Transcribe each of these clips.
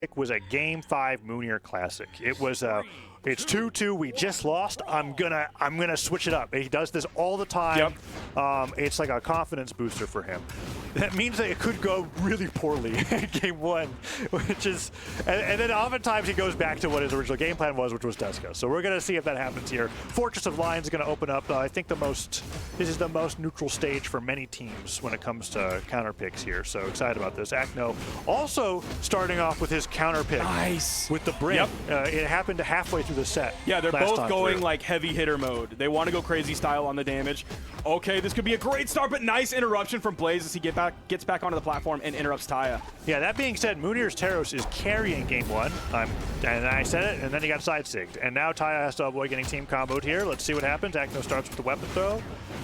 It was a Game 5 Mounir Classic. It was a, it's 2-2. We just lost. I'm gonna switch it up. He does this all the time. Yep. It's like a confidence booster for him. That means that it could go really poorly in Game 1, which is, and then oftentimes he goes back to what his original game plan was, which was Tesco. So we're gonna see if that happens here. Fortress of Lions is gonna open up. I think this is the most neutral stage for many teams when it comes to counter picks here. So excited about this. Acno also starting off with his counter pick. Nice. With the Brim. Yep. It happened halfway through the set. Yeah, they're both going like heavy hitter mode. They want to go crazy style on the damage. Okay, this could be a great start, but nice interruption from Blaze as he gets back onto the platform and interrupts TAYA. Yeah, that being said, Mounir's Teros is carrying Game 1. And I said it, and then he got side-sigged. And now TAYA has to avoid getting team comboed here. Let's see what happens. Acno starts with the weapon throw.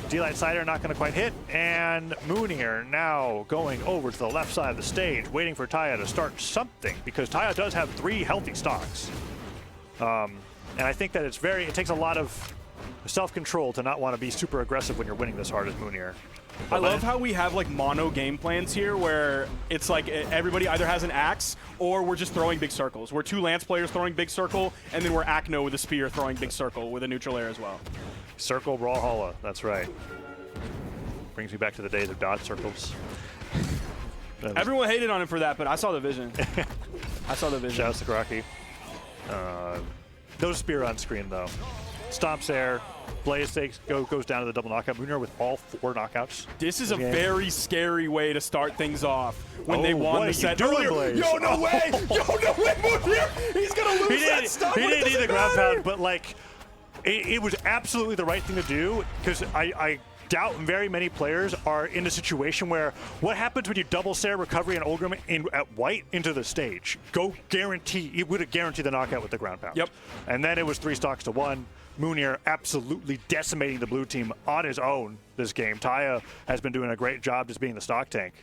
D-Light Cider not going to quite hit. And Mounir now going over to the left side of the stage, waiting for TAYA to start something, because TAYA does have 3 healthy stocks. And I think that it takes a lot of self-control to not want to be super aggressive when you're winning this hard as Mounir. I love how we have like mono game plans here where it's like everybody either has an axe or we're just throwing big circles. We're 2 Lance players throwing big circle, and then we're Acno with a spear throwing big circle with a neutral air as well. Circle Brawlhalla, that's right. Brings me back to the days of dodge circles. Everyone hated on him for that, but I saw the vision. I saw the vision. Shouts to Crocky. Those spear on screen though. Stomps air. Blaze goes down to the double knockout. Mounir with all 4 knockouts. This is a very scary way to start things off when they won the set earlier. Blaze? Yo, no way! Yo, no way, Mounir! He's gonna lose that stock. He didn't need the ground pound, but like, it was absolutely the right thing to do, because I doubt very many players are in a situation where what happens when you double Sarah recovery and Ulgrim at white into the stage? It would have guaranteed the knockout with the ground pound. Yep. And then it was 3 stocks to 1. Mounir absolutely decimating the blue team on his own this game. TAYA has been doing a great job just being the stock tank.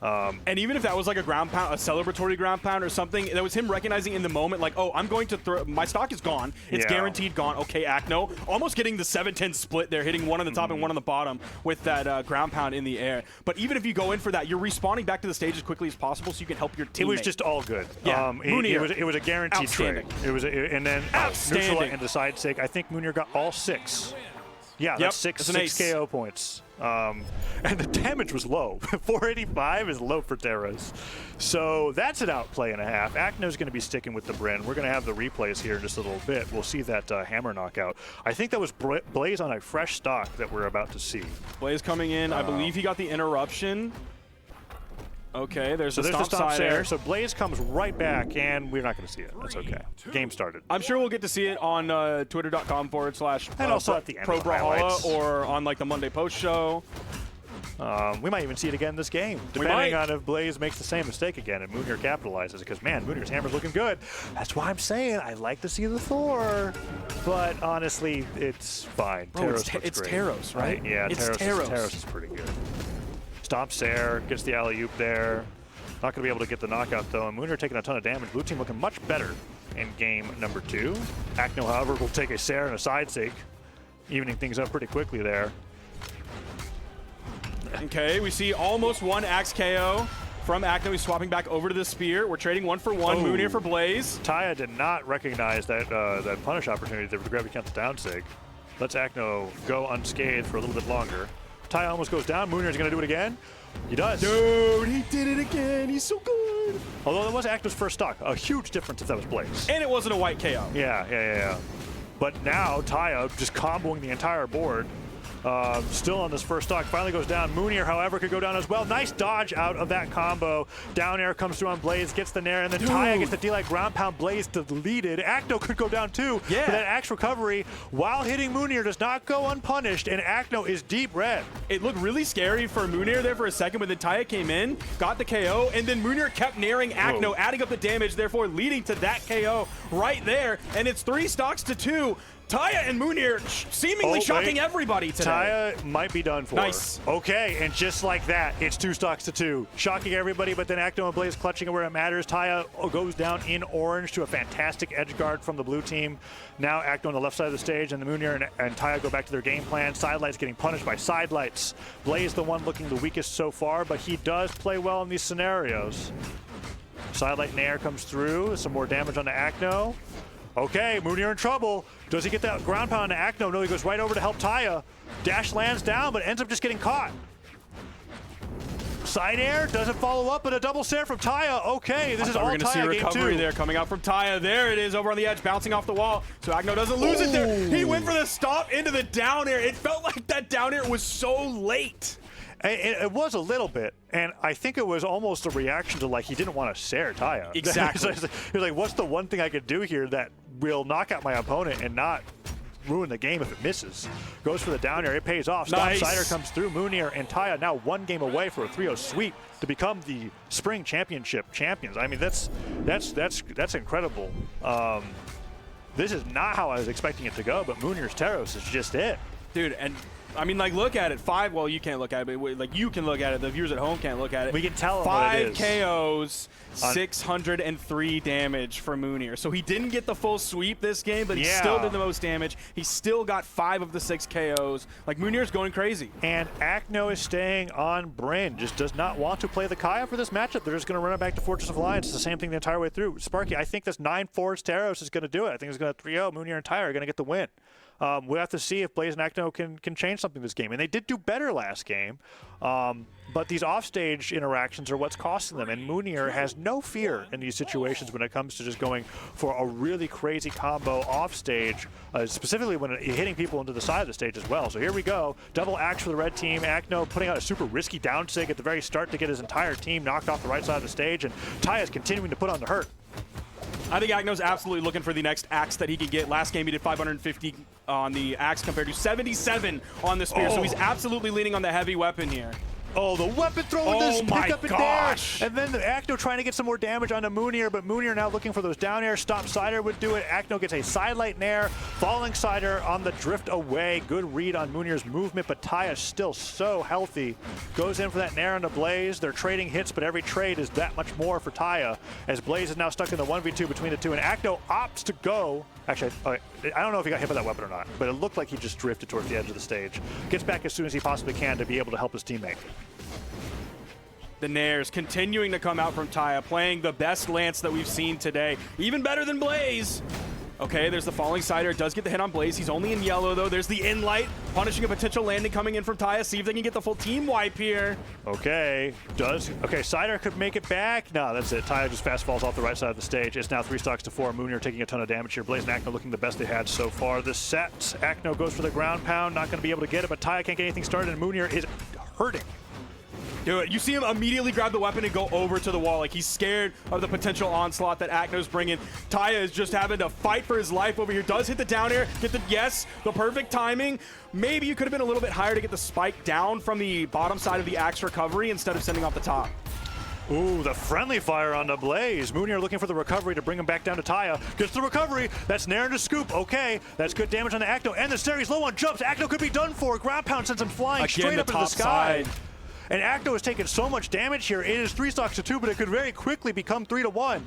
And even if that was like a ground pound, a celebratory ground pound or something, that was him recognizing in the moment, like, oh, I'm going to throw, my stock is gone. It's guaranteed gone. Okay, Acno, almost getting the 7-10 split there, hitting one on the top and one on the bottom with that ground pound in the air. But even if you go in for that, you're respawning back to the stage as quickly as possible so you can help your teammate. It was just all good. Yeah, it was a guaranteed trade. And then neutral and the side sake, I think Mounir got all 6. Yeah, that's 6 KO points. And the damage was low. 485 is low for Terras. So that's an outplay and a half. Acno's going to be sticking with the Brin. We're going to have the replays here in just a little bit. We'll see that hammer knockout. I think that was Blaze on a fresh stock that we're about to see. Blaze coming in. I believe he got the interruption. Okay, there's the stomp there. So Blaze comes right back, and we're not going to see it. That's okay. Game started. I'm sure we'll get to see it on twitter.com/and also at the end Pro of the Brawlhalla or on like the Monday post show. We might even see it again this game, depending on if Blaze makes the same mistake again and Mounir capitalizes, because, man, Mounir's hammer's looking good. That's why I'm saying I'd like to see the Thor. But honestly, it's fine. Bro, it's Teros, right? Yeah, it's Teros is pretty good. Stomps air, gets the alley-oop there. Not going to be able to get the knockout, though. And Mounir taking a ton of damage. Blue team looking much better in game number 2. Acno, however, will take a Sarah and a side sake, evening things up pretty quickly there. Okay, we see almost 1 axe KO from Acno. He's swapping back over to the spear. We're trading 1 for 1. Mounir for Blaze. TAYA did not recognize that that punish opportunity there with the gravity count down sig. Lets Acno go unscathed for a little bit longer. TAYA almost goes down. Mounir's going to do it again. He does. Dude, he did it again. He's so good. Although that was Acno's first stock. A huge difference if that was Blaze. And it wasn't a white KO. Yeah. But now TAYA just comboing the entire board. Still on this first stock, finally goes down. Mounir, however, could go down as well. Nice dodge out of that combo. Down air comes through on Blaze, gets the nair, and then TAYA gets the D-Light ground pound. Blaze deleted. Acno could go down too. Yeah. But that axe recovery, while hitting Mounir, does not go unpunished, and Acno is deep red. It looked really scary for Mounir there for a second, but then TAYA came in, got the KO, and then Mounir kept nairing Acno, adding up the damage, therefore leading to that KO right there. And it's 3 stocks to 2. TAYA and Mounir seemingly shocking everybody today. TAYA might be done for. Nice. Okay, and just like that, it's 2 stocks to 2. Shocking everybody, but then Acno and Blaze clutching it where it matters. TAYA goes down in orange to a fantastic edge guard from the blue team. Now Acno on the left side of the stage, and the Mounir and TAYA go back to their game plan. Sidelights getting punished by sidelights. Blaze the one looking the weakest so far, but he does play well in these scenarios. Sidelight Nair comes through. Some more damage on the Acno. Okay, Mounir in trouble. Does he get that ground pound on the Acno? No, he goes right over to help TAYA. Dash lands down, but ends up just getting caught. Side air, doesn't follow up, but a double stare from TAYA. Okay, this is all TAYA game 2. We're going to see recovery there coming out from TAYA. There it is over on the edge, bouncing off the wall. So Acno doesn't lose it there. He went for the stop into the down air. It felt like that down air was so late. It was a little bit, and I think it was almost a reaction to, like, he didn't want to stare TAYA. Exactly. He was like, what's the one thing I could do here that will knock out my opponent and not ruin the game if it misses? Goes for the down air. It pays off. Stop Cider comes through. Mounir and TAYA now one game away for a 3-0 sweep to become the Spring Championship champions. I mean, that's incredible. This is not how I was expecting it to go, but Mounir's Teros is just it. Dude, and I mean, like, look at it. Well, you can't look at it, but like, you can look at it. The viewers at home can't look at it. We can tell 5 KOs, 603 damage for Mounir. So he didn't get the full sweep this game, but he still did the most damage. He still got 5 of the 6 KOs. Like, Mounir's going crazy. And Acno is staying on Bryn. Just does not want to play the Kaya for this matchup. They're just going to run it back to Fortress of Alliance. It's the same thing the entire way through. Sparky, I think this 9-4 Teros is going to do it. I think it's going to 3-0. Mounir and TAYA are going to get the win. We'll have to see if Blaze and Acno can change something this game. And they did do better last game, but these offstage interactions are what's costing them. And Mounir has no fear in these situations when it comes to just going for a really crazy combo offstage, specifically when hitting people into the side of the stage as well. So here we go. Double axe for the red team. Acno putting out a super risky down sig at the very start to get his entire team knocked off the right side of the stage. And TAYA is continuing to put on the hurt. I think Acno's absolutely looking for the next axe that he could get. Last game he did 550 on the axe compared to 77 on the spear, so he's absolutely leaning on the heavy weapon here. Oh, the weapon throw with this pick up in there. And then the Acno trying to get some more damage onto Mounir, but Mounir now looking for those down air. Stop Cider would do it. Acno gets a sidelight nair. Falling Cider on the drift away. Good read on Mounir's movement, but TAYA still so healthy. Goes in for that nair onto Blaze. They're trading hits, but every trade is that much more for TAYA, as Blaze is now stuck in the 1v2 between the two, and Acno opts to go. Actually, I don't know if he got hit by that weapon or not, but it looked like he just drifted towards the edge of the stage. Gets back as soon as he possibly can to be able to help his teammate. The nairs continuing to come out from TAYA, playing the best lance that we've seen today. Even better than Blaze. Okay, there's the falling Cider. Does get the hit on Blaze. He's only in yellow, though. There's the in-light, punishing a potential landing coming in from TAYA. See if they can get the full team wipe here. Okay, Cider could make it back. No, that's it. TAYA just fast falls off the right side of the stage. It's now 3 stocks to 4. Mounir taking a ton of damage here. Blaze and Acno looking the best they had so far this set. Acno goes for the ground pound. Not going to be able to get it, but TAYA can't get anything started, and Mounir is hurting. Do it. You see him immediately grab the weapon and go over to the wall. Like, he's scared of the potential onslaught that Acno's bringing. TAYA is just having to fight for his life over here. Does hit the down air, get the the perfect timing. Maybe you could have been a little bit higher to get the spike down from the bottom side of the axe recovery instead of sending off the top. Ooh, the friendly fire on the Blaze. Mounir looking for the recovery to bring him back down to TAYA. Gets the recovery. That's nair into scoop. Okay, that's good damage on the Acno. And the series low on jumps. Acno could be done for. Ground pound sends him flying straight up into the sky. And Acno has taken so much damage here. It is 3 stocks to 2, but it could very quickly become 3-1.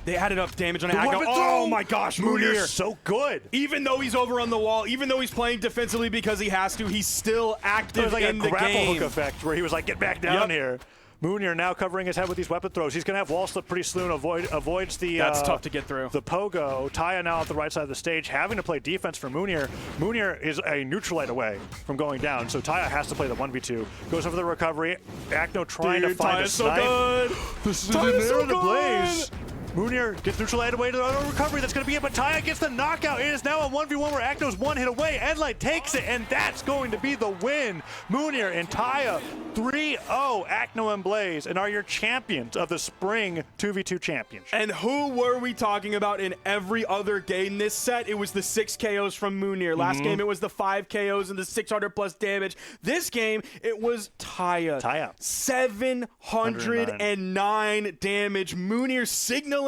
They added up damage on Acno. Oh my gosh, Mounir. So good. Even though he's over on the wall, even though he's playing defensively because he has to, he's still active in the game. Like a grapple hook effect where he was like, get back down here. Mounir now covering his head with these weapon throws. He's going to have wall slip pretty soon. Avoids the... That's tough to get through. The pogo. TAYA now at the right side of the stage, having to play defense for Mounir. Mounir is a neutralite away from going down, so TAYA has to play the 1v2. Goes over the recovery. Acno trying to find a snipe. Good. This is so good. Blaze. Mounir gets neutralized away to the recovery. That's going to be it, but TAYA gets the knockout. It is now a 1v1 where Acno's 1 hit away. Endlight takes it, and that's going to be the win. Mounir and TAYA 3-0, Acno and Blaze, and are your champions of the Spring 2v2 Championship. And who were we talking about in every other game this set? It was the 6 KOs from Mounir. Last game, it was the 5 KOs and the 600 plus damage. This game, it was TAYA. 709 damage. Mounir signaling